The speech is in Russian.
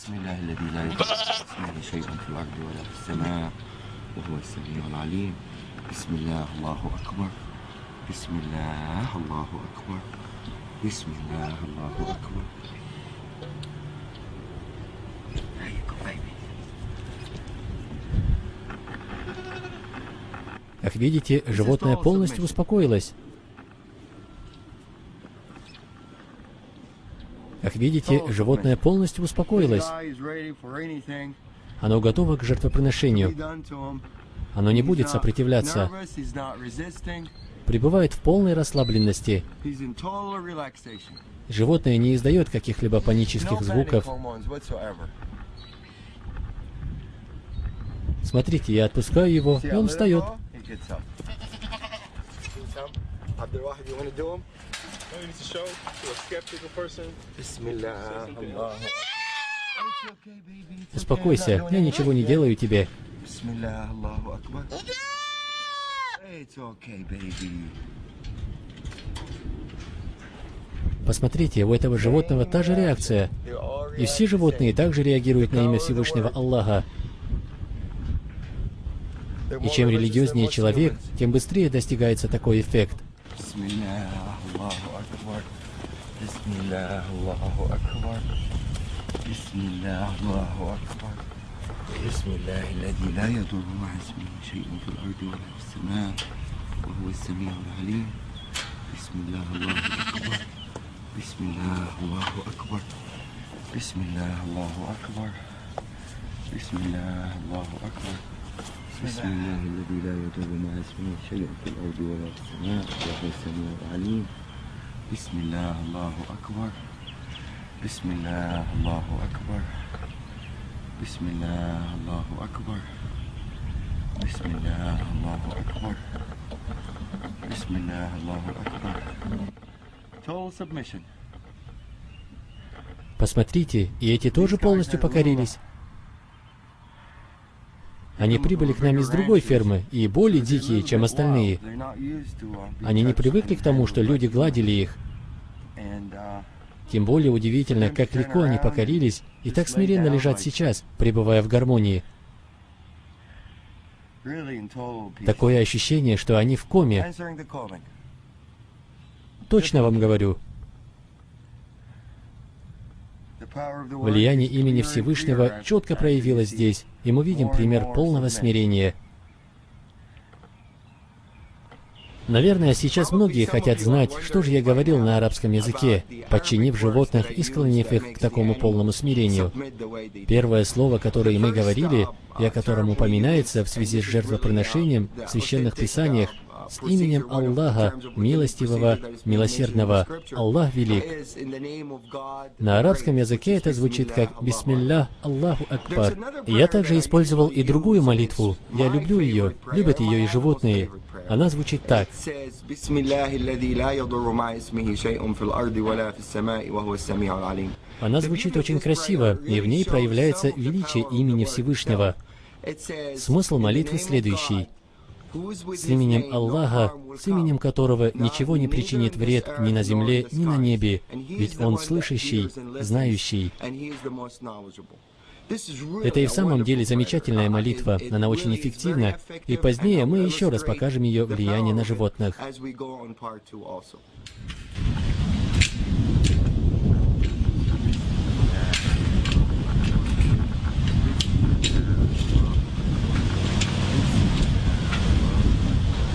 بسم الله الذي لا يضر مع اسمه شيء في الأرض ولا في السماء وهو السميع العليم. بسم الله الله أكبر. بسم الله الله أكبر. بسم الله الله أكبر. Как видите, животное полностью успокоилось. Как видите, животное полностью успокоилось. Оно готово к жертвоприношению. Оно не будет сопротивляться. Пребывает в полной расслабленности. Животное не издает каких-либо панических звуков. Смотрите, я отпускаю его, и он встает. Успокойся, я ничего не делаю тебе. Посмотрите, у этого животного та же реакция. И все животные также реагируют на имя Всевышнего Аллаха. И чем религиознее человек, тем быстрее достигается такой эффект. بسم الله الذي لا يضر مع اسمه شيء في الأرض ولا في السماء وهو السميع العليم. بسم الله الله أكبر. بسم الله الله أكبر. بسم الله الله أكبر. بسم الله الله أكبر. بسم الله الله أكبر. Total submission. Посмотрите, и эти тоже полностью покорились. Они прибыли к нам из другой фермы и более дикие, чем остальные. Они не привыкли к тому, что люди гладили их. Тем более удивительно, как легко они покорились и так смиренно лежат сейчас, пребывая в гармонии. Такое ощущение, что они в коме. Точно вам говорю. Влияние имени Всевышнего четко проявилось здесь, и мы видим пример полного смирения. Наверное, сейчас многие хотят знать, что же я говорил на арабском языке, подчинив животных и склонив их к такому полному смирению. Первое слово, которое мы говорили, и о котором упоминается в связи с жертвоприношением в священных писаниях, с именем Аллаха, милостивого, милосердного, Аллах велик. На арабском языке это звучит как «Бисмиллах, Аллаху Акбар». Я также использовал и другую молитву. Я люблю ее, любят ее и животные. Она звучит так. Она звучит очень красиво, и в ней проявляется величие имени Всевышнего. Смысл молитвы следующий. С именем Аллаха, с именем которого ничего не причинит вред ни на земле, ни на небе, ведь Он слышащий, знающий. Это и в самом деле замечательная молитва, она очень эффективна, и позднее мы еще раз покажем ее влияние на животных.